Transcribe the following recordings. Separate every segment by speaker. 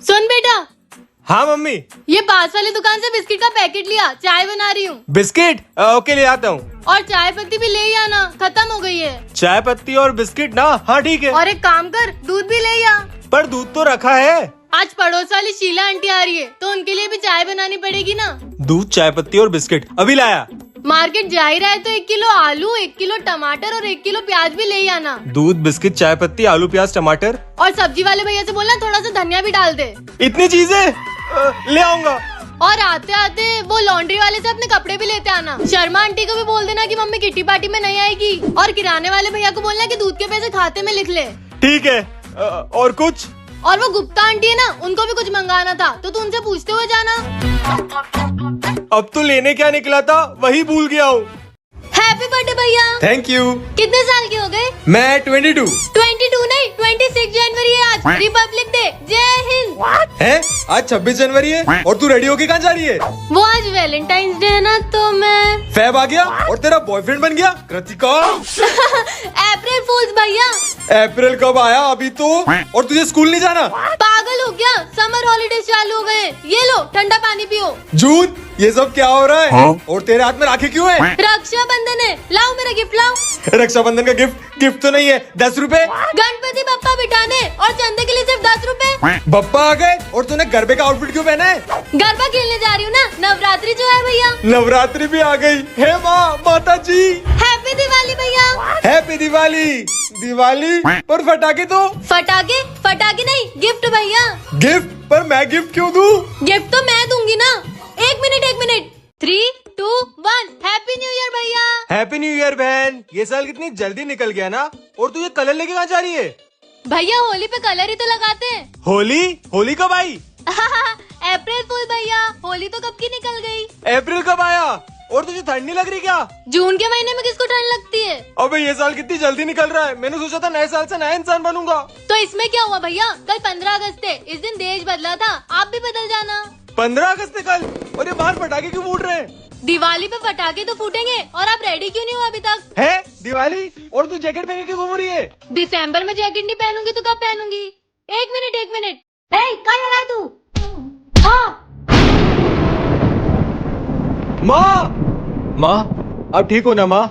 Speaker 1: सुन बेटा,
Speaker 2: हाँ मम्मी।
Speaker 1: ये पास वाली दुकान से बिस्किट का पैकेट लिया, चाय बना रही हूँ।
Speaker 2: बिस्किट ओके, ले आता हूँ।
Speaker 1: और चाय पत्ती भी ले ही आना, खत्म हो गई है।
Speaker 2: चाय पत्ती और बिस्किट ना? हाँ ठीक है।
Speaker 1: और एक काम कर, दूध भी ले आ।
Speaker 2: पर दूध तो रखा है।
Speaker 1: आज पड़ोस वाली शीला आंटी आ रही है, तो उनके लिए भी चाय बनानी पड़ेगी ना।
Speaker 2: दूध, चाय पत्ती और बिस्किट अभी लाया।
Speaker 1: मार्केट जा ही रहा है तो 1 किलो आलू, 1 किलो टमाटर और 1 किलो प्याज भी ले ही आना।
Speaker 2: दूध, बिस्किट, चाय पत्ती, आलू, प्याज, टमाटर।
Speaker 1: और सब्जी वाले भैया से बोलना थोड़ा सा धनिया भी डाल दे।
Speaker 2: इतनी चीजें ले आऊंगा।
Speaker 1: और आते आते वो लॉन्ड्री वाले से अपने कपड़े भी लेते आना। शर्मा आंटी को भी बोल देना कि मम्मी किटी पार्टी में नहीं आएगी। और किराने वाले भैया को बोलना कि दूध के पैसे खाते में लिख ले।
Speaker 2: ठीक है। और कुछ?
Speaker 1: और वो गुप्ता आंटी है ना, उनको भी कुछ मंगाना था, तो तू उनसे पूछते हुए जाना।
Speaker 2: अब तो लेने क्या निकला था वही भूल गया हूँ।
Speaker 1: हैप्पी बर्थडे भैया।
Speaker 2: Thank you.
Speaker 1: कितने साल के हो गए?
Speaker 2: मैं 22।
Speaker 1: 22 नहीं, 26 जनवरी है आज, रिपब्लिक डे। जय हिंद।
Speaker 2: है? आज 26 जनवरी है और तू रेडी होके कहाँ जा रही है?
Speaker 1: वो आज वैलेंटाइंस डे है ना, तो मैं
Speaker 2: फैब आ गया और तेरा बॉयफ्रेंड बन गया कृतिका।
Speaker 1: अप्रैल फूल्स भैया।
Speaker 2: अप्रैल कब आया अभी तो? और तुझे स्कूल नहीं जाना?
Speaker 1: पागल हो क्या, समर हॉलीडेज चालू हो गए। ये लो ठंडा पानी पियो।
Speaker 2: जून, ये सब क्या हो रहा है? हाँ? और तेरे हाथ में राखी क्यों है?
Speaker 1: रक्षाबंधन है, लाओ मेरा गिफ्ट लाओ।
Speaker 2: रक्षाबंधन का गिफ्ट तो नहीं है। 10 रुपए।
Speaker 1: गणपति बप्पा बिठाने और चंदे के लिए सिर्फ 10 रुपए।
Speaker 2: बप्पा आ गए और तूने गरबे का आउटफिट क्यों पहना है?
Speaker 1: गरबा खेलने जा रही हूँ ना, नवरात्रि जो है भैया।
Speaker 2: नवरात्रि भी आ गई। हे माँ, माता जी।
Speaker 1: हैप्पी दिवाली भैया।
Speaker 2: हैप्पी दिवाली। दिवाली पर फटाके तो?
Speaker 1: फटाके नहीं, गिफ्ट भैया।
Speaker 2: गिफ्ट? पर मैं गिफ्ट क्यों दूँ?
Speaker 1: गिफ्ट तो मैं दूंगी ना। एक मिनट 3, 2, 1 हैप्पी न्यू ईयर भैया।
Speaker 2: हैप्पी न्यू ईयर बहन। ये साल कितनी जल्दी निकल गया ना। और तू ये कलर लेके कहाँ जा रही है?
Speaker 1: भैया होली पे कलर ही तो लगाते हैं।
Speaker 2: होली कब आई?
Speaker 1: अप्रैल फूल भैया, होली तो कब की निकल गई।
Speaker 2: अप्रैल कब आया? और तुझे ठंड नहीं लग रही क्या?
Speaker 1: जून के महीने में किसको ठंड लगती है?
Speaker 2: अबे ये साल कितनी जल्दी निकल रहा है। मैंने सोचा था नए साल से नया इंसान बनूंगा।
Speaker 1: तो इसमें क्या हुआ भैया, कल 15 अगस्त है, इस दिन देश बदला था, आप भी बदल जाना।
Speaker 2: 15 अगस्त है कल। और ये बाहर पटाखे क्यों फूट रहे हैं?
Speaker 1: दिवाली पे पटाखे तो फूटेंगे। और आप रेडी क्यों नहीं हो अभी तक?
Speaker 2: है दिवाली? और तू जैकेट पहन के घूम रही है?
Speaker 1: दिसंबर में जैकेट नहीं पहनूंगी तो कब पहनूंगी? एक मिनट कहाँ जा रहा है तू? हाँ।
Speaker 2: माँ अब ठीक हो ना? माँ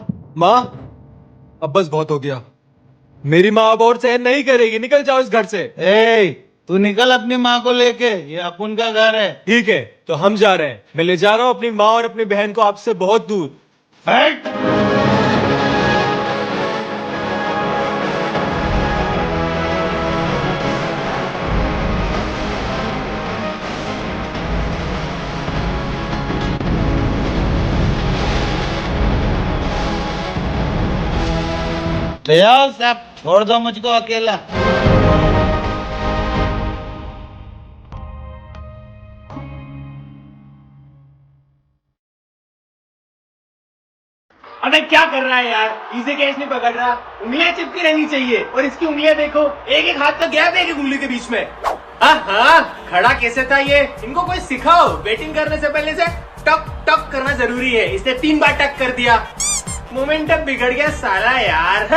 Speaker 2: अब बस बहुत हो गया। मेरी माँ अब और सहन नहीं करेगी। निकल जाओ इस घर से।
Speaker 3: तू निकल अपनी माँ को लेके, ये अपुन का घर है।
Speaker 2: ठीक है तो हम जा रहे हैं। मैं ले जा रहा हूँ अपनी माँ और अपनी बहन को आपसे बहुत दूर।
Speaker 3: हट! ले आओ सब, छोड़ दो मुझको अकेला।
Speaker 2: अबे क्या कर रहा है यार? इसे कैसे नहीं पकड़ रहा? उंगलियां चिपकी रहनी चाहिए। और इसकी उंगलियां देखो, एक हाथ का गैप है एक उंगली के बीच में। हाँ, खड़ा कैसे था ये? इनको कोई सिखाओ। बैटिंग करने से पहले से टक टक करना जरूरी है। इसने 3 बार टक कर दिया। मोमेंटम बिगड़ गया साला यार।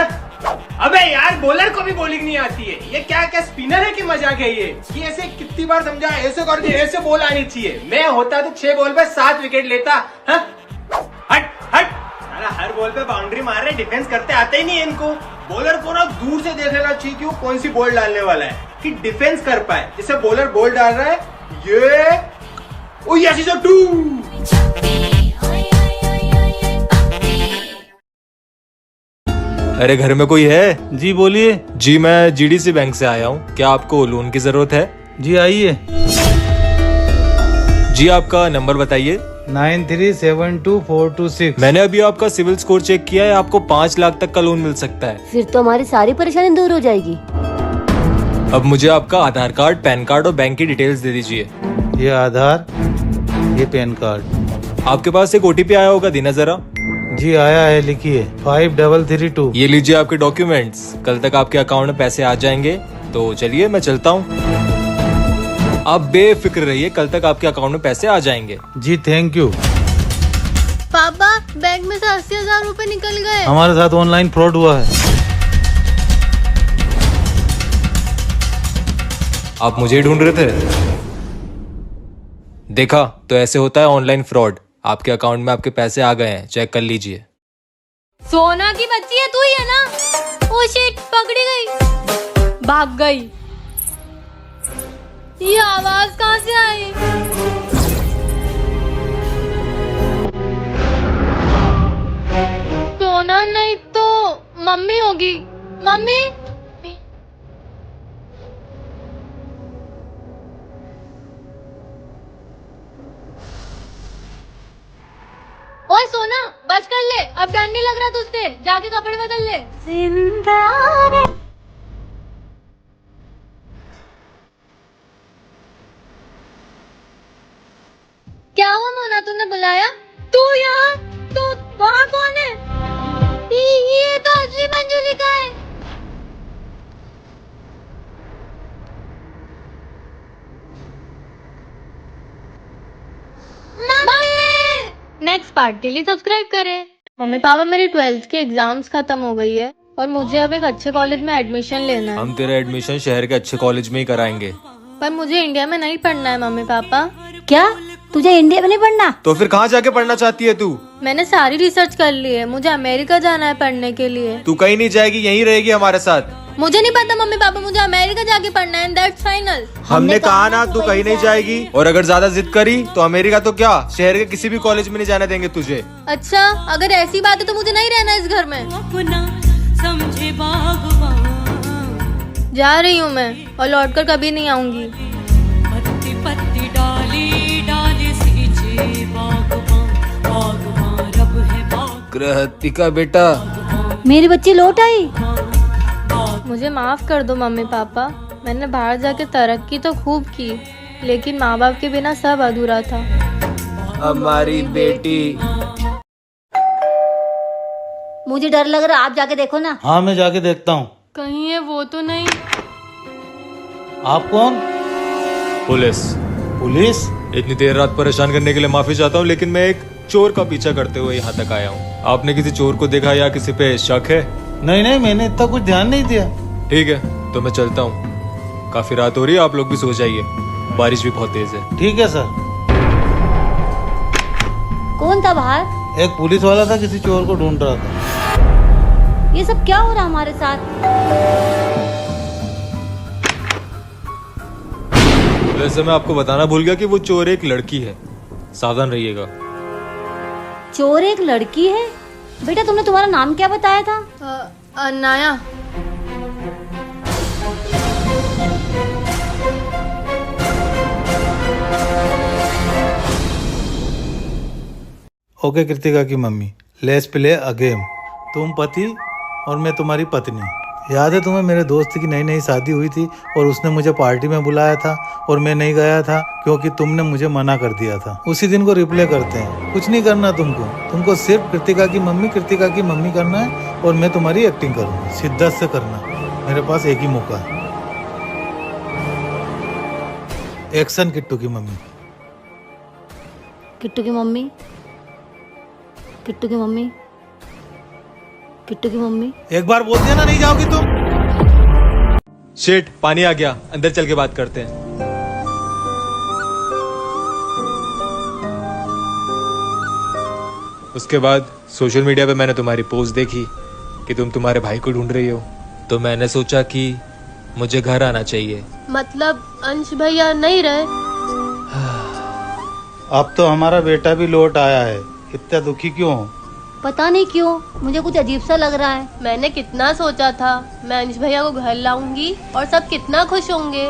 Speaker 2: अबे यार, बॉलर को भी बॉलिंग नहीं आती है। ये क्या स्पिनर है कि मजाक है ये? ऐसे कितनी बार समझा, ऐसे कर दिया, ऐसे बॉल आनी चाहिए। मैं होता तो 6 बॉल पे 7 विकेट लेता। हट हर बॉल पे बाउंड्री मार रहे, डिफेंस करते आते ही नहीं है इनको। बॉलर को ना दूर से देख लेना चाहिए कि वो कौन सी बॉल डालने वाला है, कि डिफेंस कर पाए। जैसे बॉलर बॉल डाल रहा है, ये ओ यस इज अ 2। अरे घर में कोई है?
Speaker 3: जी बोलिए।
Speaker 2: जी मैं जीडीसी बैंक से आया हूँ। क्या आपको लोन की जरूरत है?
Speaker 3: जी आइए।
Speaker 2: जी आपका नंबर बताइए।
Speaker 3: 93724226।
Speaker 2: मैंने अभी आपका सिविल स्कोर चेक किया है। आपको 5 लाख तक का लोन मिल सकता है।
Speaker 4: फिर तो हमारी सारी परेशानी दूर हो जाएगी।
Speaker 2: अब मुझे आपका आधार कार्ड, पैन कार्ड और बैंक की डिटेल्स दे दीजिए।
Speaker 3: ये आधार, ये पैन कार्ड।
Speaker 2: आपके पास एक ओटीपी आया होगा, देना जरा।
Speaker 3: जी आया है, लिखिए 5332।
Speaker 2: ये लीजिए आपके डॉक्यूमेंट्स। कल तक आपके अकाउंट में पैसे आ जाएंगे। तो चलिए मैं चलता हूँ। आप बेफिक्र रहिए, कल तक आपके अकाउंट में पैसे आ जाएंगे।
Speaker 3: जी थैंक यू।
Speaker 1: पापा, बैंक में से 80,000 रूपए निकल गए।
Speaker 3: हमारे साथ ऑनलाइन फ्रॉड हुआ है।
Speaker 5: आप मुझे ही ढूंढ रहे थे? देखा, तो ऐसे होता है ऑनलाइन फ्रॉड। आपके अकाउंट में आपके पैसे आ गए हैं, चेक कर लीजिए।
Speaker 1: सोना की बच्ची है तू ही है ना? ओ शिट, पकड़ी गई, भाग गई। ये आवाज कहाँ से आई? सोना नहीं तो मम्मी होगी। मम्मी, ओए सोना, बस कर ले, अब डर नहीं लग रहा तुझसे? जाके कपड़े बदल ले। क्या हुआ मोना, तूने बुलाया? तू यहाँ? तू वहाँ कौन है? ये तो असली मंजुलिका है। नेक्स्ट पार्ट के लिए सब्सक्राइब करें। मम्मी पापा, मेरी 12th की एग्जाम्स खत्म हो गई है और मुझे अब एक अच्छे कॉलेज में एडमिशन लेना है।
Speaker 5: हम तेरा एडमिशन शहर के अच्छे कॉलेज में ही कराएंगे।
Speaker 1: पर मुझे इंडिया में नहीं पढ़ना है मम्मी पापा।
Speaker 4: क्या तुझे इंडिया में नहीं पढ़ना?
Speaker 5: तो फिर कहाँ जाके पढ़ना चाहती है तू?
Speaker 1: मैंने सारी रिसर्च कर ली है, मुझे अमेरिका जाना है पढ़ने के लिए।
Speaker 5: तू कहीं नहीं जाएगी, यहीं रहेगी हमारे साथ।
Speaker 1: मुझे नहीं पता मम्मी पापा, मुझे अमेरिका जाके पढ़ना है, दैट्स फाइनल।
Speaker 5: हमने कहा ना तू कहीं नहीं जाएगी, और अगर ज्यादा जिद करी तो अमेरिका तो क्या, शहर के किसी भी कॉलेज में नहीं जाने देंगे तुझे।
Speaker 1: अच्छा, अगर ऐसी बात है तो मुझे नहीं रहना इस घर में।
Speaker 6: समझे बागवान,
Speaker 1: जा रही हूँ मैं और लौटकर कभी नहीं आऊंगी।
Speaker 6: पत्ती पत्ती डाली डाली सींचे बागवान, बागवान रब है बाग।
Speaker 5: कृतिका बेटा,
Speaker 4: मेरी बच्ची लौट आई।
Speaker 1: मुझे माफ कर दो मम्मी पापा, मैंने बाहर जाके तरक्की तो खूब की, लेकिन माँ बाप के बिना सब अधूरा था।
Speaker 5: हमारी बेटी।
Speaker 4: मुझे डर लग रहा, आप जाके देखो ना।
Speaker 3: हाँ मैं जाके देखता हूँ।
Speaker 1: कहीं ये वो तो नहीं?
Speaker 3: आप कौन?
Speaker 5: पुलिस।
Speaker 3: पुलिस?
Speaker 5: इतनी देर रात परेशान करने के लिए माफी चाहता हूँ, लेकिन मैं एक चोर का पीछा करते हुए यहाँ तक आया हूँ। आपने किसी चोर को देखा या किसी पे शक है?
Speaker 3: नहीं नहीं, मैंने इतना कुछ ध्यान नहीं दिया।
Speaker 5: ठीक है, तो मैं चलता हूँ। काफी रात हो रही है, आप लोग भी सो जाइए, बारिश भी बहुत तेज है।
Speaker 3: ठीक है सर।
Speaker 4: कौन था बाहर?
Speaker 3: एक पुलिस वाला था, किसी चोर को ढूंढ रहा था।
Speaker 4: ये सब क्या हो रहा हमारे साथ?
Speaker 5: वैसे मैं आपको बताना भूल गया कि वो चोर एक लड़की है, सावधान रहिएगा।
Speaker 4: चोर एक लड़की है? बेटा तुमने तुम्हारा नाम क्या बताया था?
Speaker 1: अनाया।
Speaker 3: ओके कृतिका की mummy, let's play a game. तुम पति और मैं तुम्हारी पत्नी। याद है तुम्हें मेरे दोस्त की नई नई शादी हुई थी और उसने मुझे पार्टी में बुलाया था और मैं नहीं गया था क्योंकि तुमने मुझे मना कर दिया था। उसी दिन को रिप्ले करते हैं। कुछ नहीं करना तुमको सिर्फ कृतिका की मम्मी करना है और मैं तुम्हारी एक्टिंग करूँगा। शिद्दत से करना, मेरे पास एक ही मौका है। एक्शन किट्टू की मम्मी।
Speaker 4: किट्टू की मम्मी, किट्टू की मम्मी, किट्टू की मम्मी।
Speaker 3: एक बार बोल दिया ना, नहीं जाओगी तुम।
Speaker 5: शिट, पानी आ गया, अंदर चल के बात करते हैं। उसके बाद सोशल मीडिया पे मैंने तुम्हारी पोस्ट देखी कि तुम तुम्हारे भाई को ढूंढ रही हो, तो मैंने सोचा कि मुझे घर आना चाहिए।
Speaker 1: मतलब अंश भैया नहीं रहे?
Speaker 3: अब तो हमारा बेटा भी लौट आया है, इतना दुखी क्यों हो?
Speaker 4: पता नहीं क्यों, मुझे कुछ अजीब सा लग रहा है।
Speaker 1: मैंने कितना सोचा था मैं अंश भैया को घर लाऊंगी और सब कितना खुश होंगे।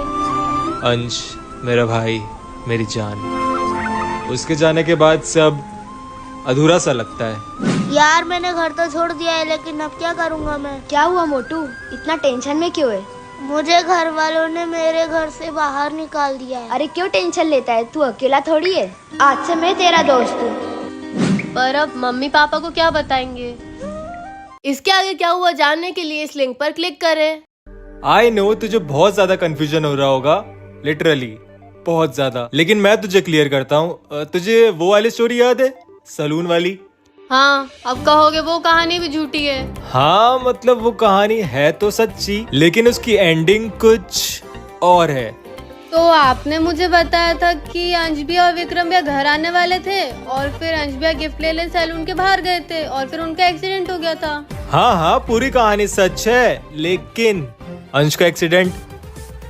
Speaker 5: अंश मेरा भाई, मेरी जान, उसके जाने के बाद सब अधूरा सा लगता है।
Speaker 7: यार मैंने घर तो छोड़ दिया है, लेकिन अब क्या करूँगा मैं? क्या हुआ मोटू, इतना टेंशन में क्यों है? मुझे घर वालों ने मेरे घर से बाहर निकाल दिया है।
Speaker 8: अरे क्यों टेंशन लेता है, तू अकेला थोड़ी है, आज से मैं तेरा दोस्त हूँ।
Speaker 1: पर अब मम्मी पापा को क्या बताएंगे? इसके आगे क्या हुआ जानने के लिए इस लिंक पर क्लिक करें।
Speaker 5: आई नो तुझे बहुत ज्यादा कंफ्यूजन हो रहा होगा, लिटरली बहुत ज्यादा, लेकिन मैं तुझे क्लियर करता हूँ। तुझे वो वाली स्टोरी याद है, सलून वाली?
Speaker 1: हाँ, अब कहोगे वो कहानी भी झूठी है।
Speaker 5: हाँ मतलब वो कहानी है तो सच्ची, लेकिन उसकी एंडिंग कुछ और है।
Speaker 1: तो आपने मुझे बताया था कि अंश भैया और विक्रम भैया घर आने वाले थे और फिर अंश भैया गिफ्ट लेने सैलून के बाहर गए थे और फिर उनका एक्सीडेंट हो गया था।
Speaker 5: हाँ हाँ, पूरी कहानी सच है, लेकिन अंश का एक्सीडेंट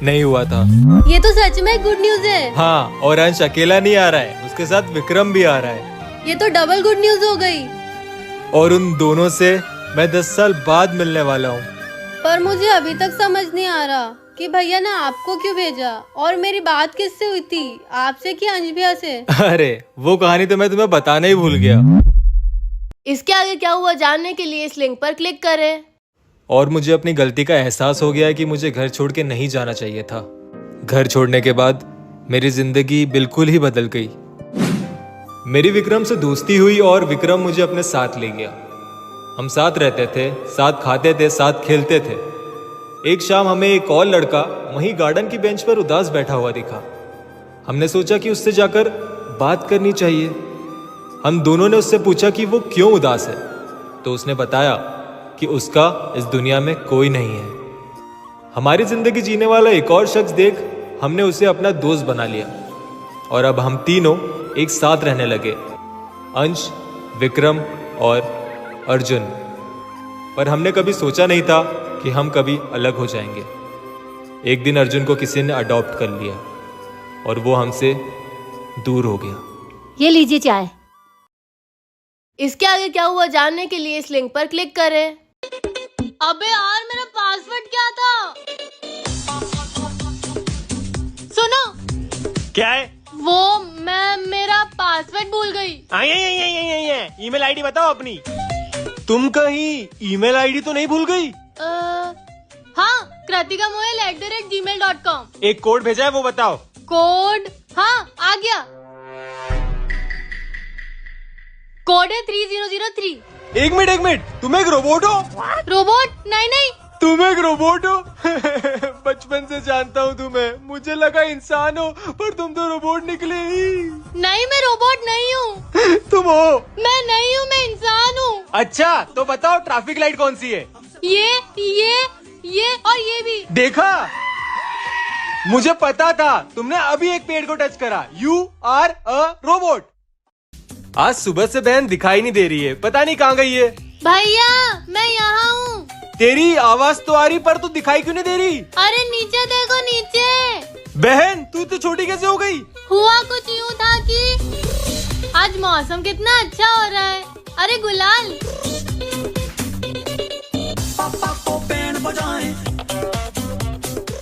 Speaker 5: नहीं हुआ था।
Speaker 1: ये तो सच में गुड न्यूज है।
Speaker 5: हाँ, और अंश अकेला नहीं आ रहा है, उसके साथ विक्रम भी आ रहा है।
Speaker 1: ये तो डबल गुड न्यूज हो गई।
Speaker 5: और उन दोनों से मैं 10 साल बाद मिलने वाला हूँ।
Speaker 1: पर मुझे अभी तक समझ नहीं आ रहा कि भैया ने आपको क्यों भेजा और मेरी बात किससे हुई थी, आपसे कि अंश भैया से?
Speaker 5: अरे वो कहानी तो मैं तुम्हें बताना ही भूल गया।
Speaker 1: इसके आगे क्या हुआ जानने के लिए इस लिंक पर क्लिक करें।
Speaker 5: और मुझे अपनी गलती का एहसास हो गया है कि मुझे घर छोड़ के नहीं जाना चाहिए था। घर छोड़ने के बाद मेरी जिंदगी बिल्कुल ही बदल गई। मेरी विक्रम से दोस्ती हुई और विक्रम मुझे अपने साथ ले गया। हम साथ रहते थे, साथ खाते थे, साथ खेलते थे। एक शाम हमें एक और लड़का वहीं गार्डन की बेंच पर उदास बैठा हुआ दिखा। हमने सोचा कि उससे जाकर बात करनी चाहिए। हम दोनों ने उससे पूछा कि वो क्यों उदास है, तो उसने बताया कि उसका इस दुनिया में कोई नहीं है। हमारी जिंदगी जीने वाला एक और शख्स देख हमने उसे अपना दोस्त बना लिया और अब हम तीनों एक साथ रहने लगे, अंश, विक्रम और अर्जुन। पर हमने कभी सोचा नहीं था कि हम कभी अलग हो जाएंगे। एक दिन अर्जुन को किसी ने अडॉप्ट कर लिया और वो हमसे दूर हो गया।
Speaker 4: ये लीजिए चाय।
Speaker 1: इसके आगे क्या हुआ जानने के लिए इस लिंक पर क्लिक करें। अबे यार मेरा पासवर्ड क्या था? सुनो,
Speaker 2: क्या है?
Speaker 1: वो मैं मेरा पासवर्ड भूल गई।
Speaker 2: आई ईमेल आईडी बताओ अपनी। तुम कहीं ईमेल आईडी तो नहीं भूल गई?
Speaker 1: हाँ, kratikamोयल@gmail.com।
Speaker 2: एक कोड भेजा है वो बताओ।
Speaker 1: कोड? हाँ आ गया। कोड है 3003।
Speaker 2: एक मिनट, तुम एक रोबोट हो?
Speaker 1: रोबोट? नहीं।
Speaker 2: तुम एक रोबोट हो? बचपन से जानता हूँ तुम्हें, मुझे लगा इंसान हो, पर तुम तो रोबोट निकले ही।
Speaker 1: नहीं, मैं रोबोट नहीं हूँ।
Speaker 2: तुम हो?
Speaker 1: मैं नहीं हूँ, मैं इंसान हूँ।
Speaker 2: अच्छा तो बताओ ट्रैफिक लाइट कौन सी है?
Speaker 1: ये और ये भी।
Speaker 2: देखा, मुझे पता था। तुमने अभी एक पेड़ को टच करा। You are a robot. आज सुबह से बहन दिखाई नहीं दे रही है, पता नहीं कहाँ गई है।
Speaker 1: भैया मैं यहाँ हूँ।
Speaker 2: तेरी आवाज तो आ रही, पर तू दिखाई क्यों नहीं दे रही?
Speaker 1: अरे नीचे देखो, नीचे।
Speaker 2: बहन तू तो छोटी कैसे हो गई?
Speaker 1: हुआ कुछ यूँ था कि आज मौसम कितना अच्छा हो रहा है। अरे गुलाल,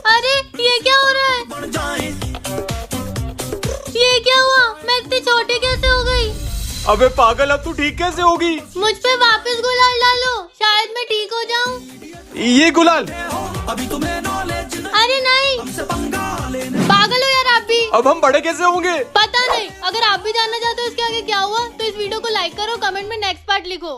Speaker 1: अरे ये क्या हो रहा है? ये क्या हुआ? मैं इतनी छोटी कैसे हो गई?
Speaker 2: अबे पागल, अब तू ठीक कैसे होगी?
Speaker 1: मुझ पे वापस गुलाल डालो, शायद मैं ठीक हो जाऊं।
Speaker 2: ये गुलाल?
Speaker 1: अरे नहीं, पागल हो यार आप भी।
Speaker 2: अब हम बड़े कैसे होंगे?
Speaker 1: पता नहीं। अगर आप भी जानना चाहते हो इसके आगे क्या हुआ तो इस वीडियो को लाइक करो, कमेंट में नेक्स्ट पार्ट लिखो।